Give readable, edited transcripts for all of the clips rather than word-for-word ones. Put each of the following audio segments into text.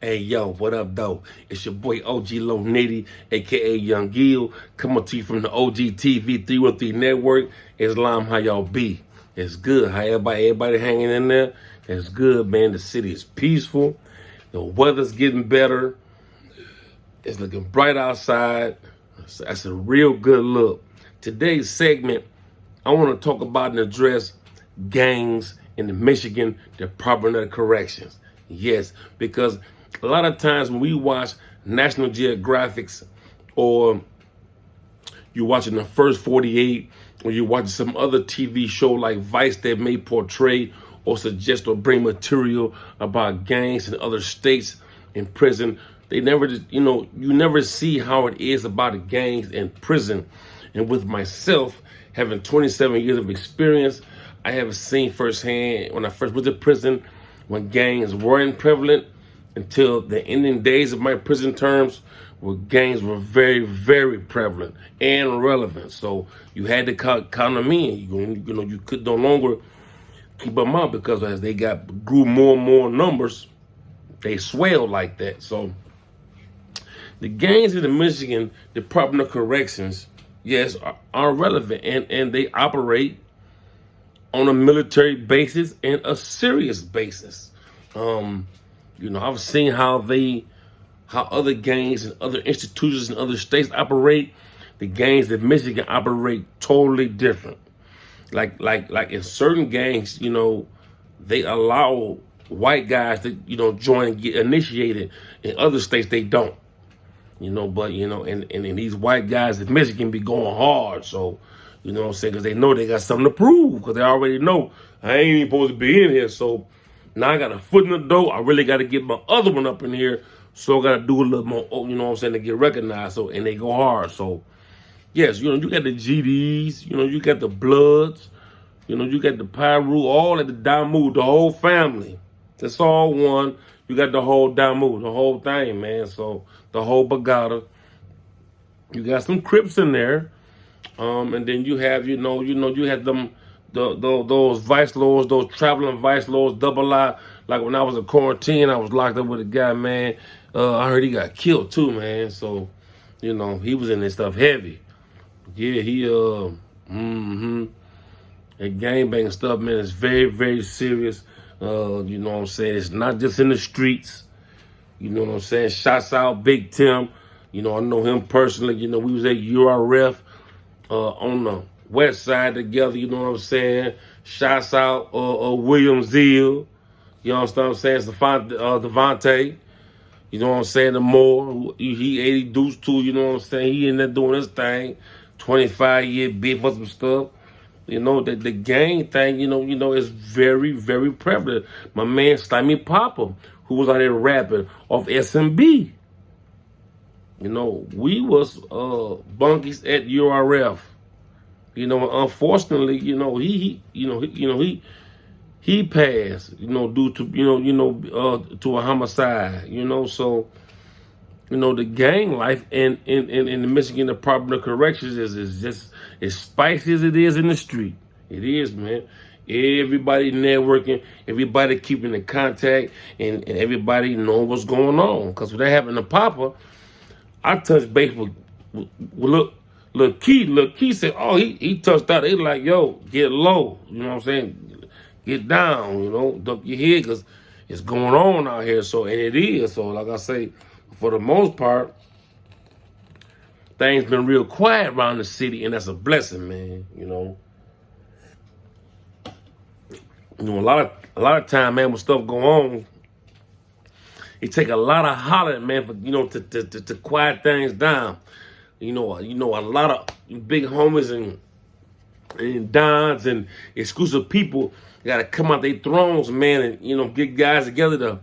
Hey yo, what up though? It's your boy OG Low Nitty, aka YoungEl, coming to you from the OG TV 313 Network. Islam, how y'all be? It's good. How everybody hanging in there? It's good, man. The city is peaceful. The weather's getting better. It's looking bright outside. That's a real good look. Today's segment, I want to talk about and address gangs in the Michigan Department of Corrections. Yes, because a lot of times when we watch National Geographics, or you're watching the First 48, or you're watching some other TV show like Vice that may portray or suggest or bring material about gangs in other states in prison, they never, you never see how it is about the gangs in prison. And with myself having 27 years of experience, I have seen firsthand when I first went to prison when gangs weren't prevalent until the ending days of my prison terms, where gangs were very, very prevalent and relevant. So you had to count them in. You could no longer keep them out because as they grew more and more numbers, they swelled like that. So the gangs in the Michigan Department of Corrections, yes, are relevant, and they operate on a military basis and a serious basis. I've seen how other gangs and other institutions in other states operate. The gangs in Michigan operate totally different. Like in certain gangs, they allow white guys to, join and get initiated. In other states, they don't. And these white guys in Michigan be going hard. So, you know what I'm saying? Because they know they got something to prove. Because they already know I ain't even supposed to be in here. So now I got a foot in the door. I really got to get my other one up in here. So I got to do a little more, to get recognized. So, and they go hard. So, yes, you got the GDs. You got the Bloods. You got the Pyru, all at the Damu, the whole family. It's all one. You got the whole Damu, the whole thing, man. So the whole Bagada. You got some Crips in there. And then you have, you had them, those vice lords, those traveling vice lords, double I. Like when I was in quarantine, I was locked up with a guy, man. I heard he got killed too, man. So, he was in this stuff heavy. Yeah, that gangbang stuff, man, is very, very serious. You know what I'm saying? It's not just in the streets. You know what I'm saying? Shouts out Big Tim. I know him personally. We was at URF on the west side together. You know what I'm saying? Shouts out William Zeal. You know what I'm saying? Devontae. You know what I'm saying? The more he 80 deuce too. You know what I'm saying? He in there doing his thing. 25-year bid for some stuff. That the gang thing, is very, very prevalent. My man Slimy Papa, who was out there rapping off SMB. We was bunkies at URF. Unfortunately, he passed, due to to a homicide. So the gang life in the Michigan Department of Corrections is just as spicy as it is in the street. It is, man. Everybody networking, everybody keeping in contact, and everybody knowing what's going on. Because when that happened to Papa, I touched base with Lil Key. Lil Key said, oh, he touched out. They like, yo, get low. You know what I'm saying? Get down, duck your head, because it's going on out here. So, and it is. So, like I say, for the most part, things been real quiet around the city, and that's a blessing, man. A lot of time, man, when stuff go on, it take a lot of hollering, man, for to quiet things down. A lot of big homies and dons and exclusive people gotta come out their thrones, man, and get guys together to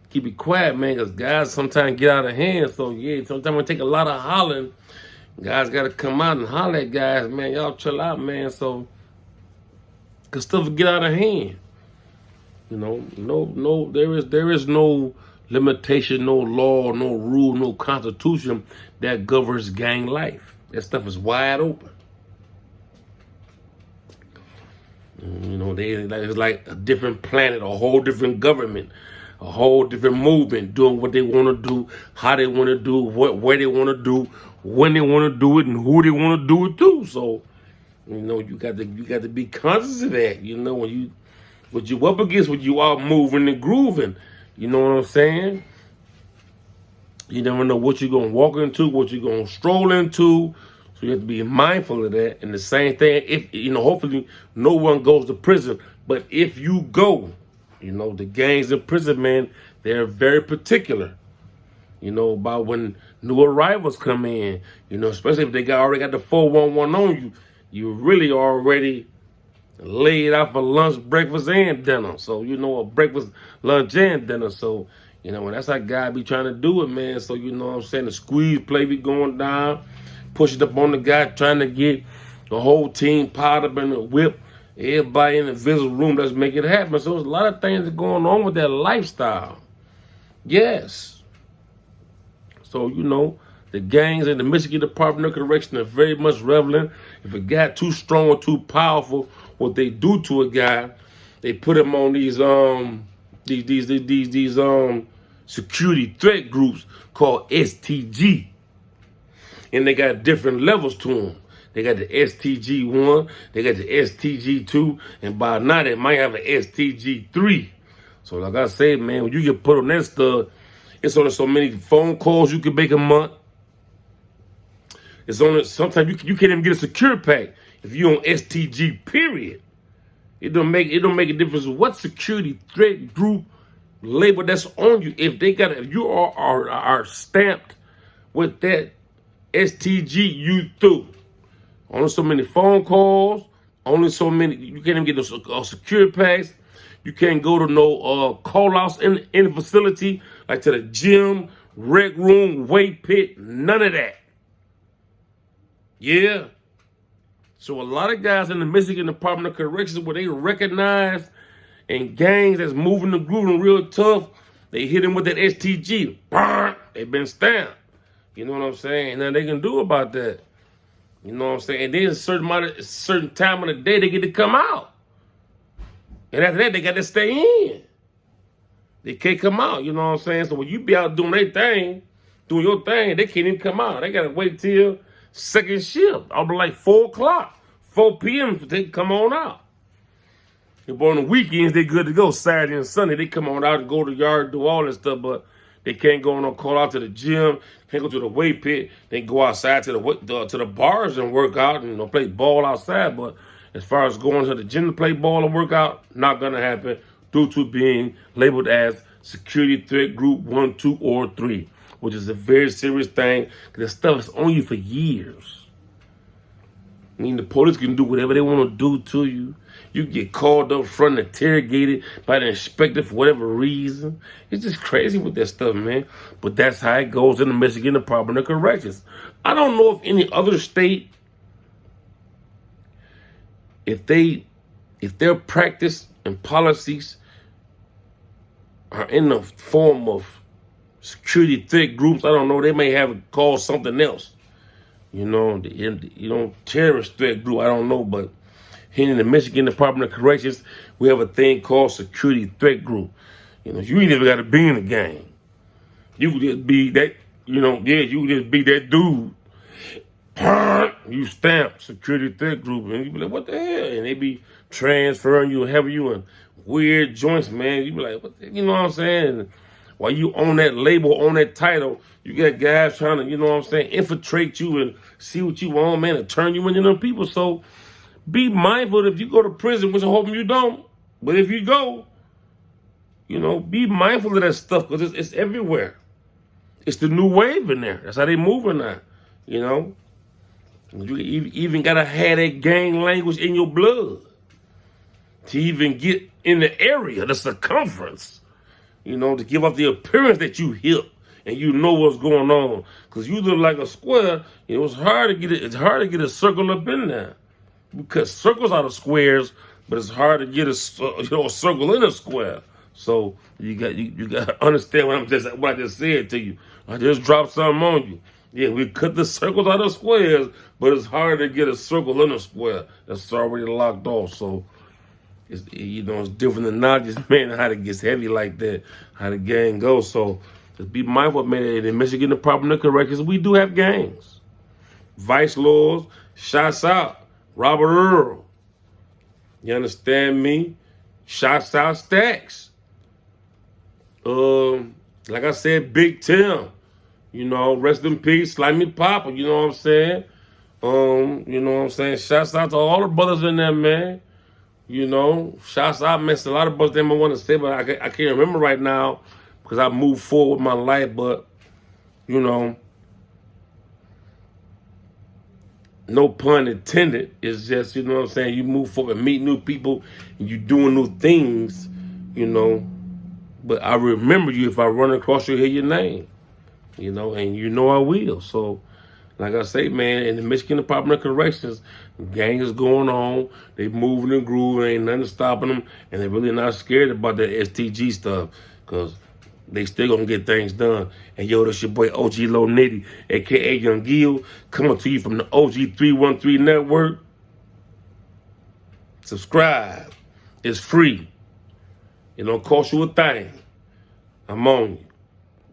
keep it quiet, man, because guys sometimes get out of hand. So, yeah, sometimes it take a lot of hollering. Guys got to come out and holler at guys, man. Y'all chill out, man. So, because stuff will get out of hand. There is no limitation, no law, no rule, no constitution that governs gang life. That stuff is wide open. It's like a different planet, a whole different government. a whole different movement, doing what they want to do, how they want to do, where they want to do, when they want to do it, and who they want to do it to. So, you got to be conscious of that. What you up against, when you out moving and grooving. You know what I'm saying? You never know what you're gonna walk into, what you're gonna stroll into. So you have to be mindful of that. And the same thing, if hopefully no one goes to prison. But if you go, the gangs in prison, man, they're very particular. About when new arrivals come in. Especially if they already got the 411 on you, you really already laid out for lunch, breakfast, and dinner. So, a breakfast, lunch, and dinner. So, and that's how God be trying to do it, man. So, what I'm saying? The squeeze play be going down, pushing up on the guy, trying to get the whole team piled up in the whip, everybody in the visible room that's making it happen. So, there's a lot of things that going on with that lifestyle. Yes. So, the gangs in the Michigan Department of Correction are very much relevant. If a guy too strong or too powerful, what they do to a guy, they put him on these security threat groups called STG, and they got different levels to them. They got the STG 1, they got the STG 2, and by now they might have an STG 3. So like I said, man, when you get put on that stuff, it's only so many phone calls you can make a month. It's only sometimes you can't even get a secure pack if you're on STG. Period. It don't make a difference what security threat group label that's on you. If you are stamped with that STG, you through. Only so many phone calls. Only so many. You can't even get no secure packs. You can't go to no call outs in the facility, like to the gym, rec room, weight pit. None of that. Yeah. So a lot of guys in the Michigan Department of Corrections, where they recognize and gangs that's moving the groove real tough, they hit them with that STG. They've been stamped. You know what I'm saying? Now they can do about that. You know what I'm saying? And then a certain time of the day they get to come out. And after that they got to stay in. They can't come out. You know what I'm saying? So when you be out doing their thing, doing your thing, they can't even come out. They got to wait till second shift. I'll be like 4 o'clock, 4 p.m. They come on out. But on the weekends, they good to go. Saturday and Sunday, they come on out and go to the yard, do all that stuff, but they can't go on no call out to the gym, can't go to the weight pit. They go outside to the bars and work out and play ball outside. But as far as going to the gym to play ball and work out, not gonna happen due to being labeled as security threat group 1, 2, or 3. Which is a very serious thing, because the stuff is on you for years. I mean, the police can do whatever they want to do to you. You get called up front and interrogated by the inspector for whatever reason. It's just crazy with that stuff, man. But that's how it goes in the Michigan Department of Corrections. I don't know if any other state, if their practice and policies are in the form of security threat groups. I don't know. They may have it called something else. Terrorist threat group. I don't know. But here in the Michigan Department of Corrections, we have a thing called security threat group. You ain't even got to be in the gang. You could just be that. You could just be that dude. You stamp security threat group, and you be like, what the hell? And they be transferring you and having you in weird joints, man. You be like, you know what I'm saying? While you own that label, on that title, you got guys trying to, infiltrate you and see what you want, man, and turn you into them people. So be mindful if you go to prison, which I'm hoping you don't. But if you go, be mindful of that stuff, because it's everywhere. It's the new wave in there. That's how they moving now, You even got to have that gang language in your blood to even get in the area, the circumference. To give off the appearance that you hip and you know what's going on. Because you look like a square, it's hard to get a circle up in there. Because circles are the squares, but it's hard to get a circle in a square. So you got to understand what I just said to you. I just dropped something on you. Yeah, we cut the circles out of squares, but it's hard to get a circle in a square that's already locked off. So It's, it's different than now. Just, man, how it gets heavy like that, how the gang goes. So just be mindful, man. In Michigan Department of Corrections, we do have gangs. Vice Lords, shots out. Robert Earl. You understand me? Shots out Stacks. Like I said, Big Tim. Rest in peace, Slimy Papa. You know what I'm saying? Shouts out to all the brothers in there, man. Shouts out, man. A lot of brothers they might want to say, but I can't remember right now because I moved forward with my life. But, no pun intended. It's just, you move forward and meet new people and you doing new things, But I remember you if I run across you, hear your name, and I will. So, like I say, man, in the Michigan Department of Corrections, gang is going on. They moving and grooving. Ain't nothing stopping them. And they're really not scared about that STG stuff because they still going to get things done. And yo, that's your boy OG Low Nitty, a.k.a. YoungEl, coming to you from the OG 313 Network. Subscribe. It's free. It don't cost you a thing. I'm on you.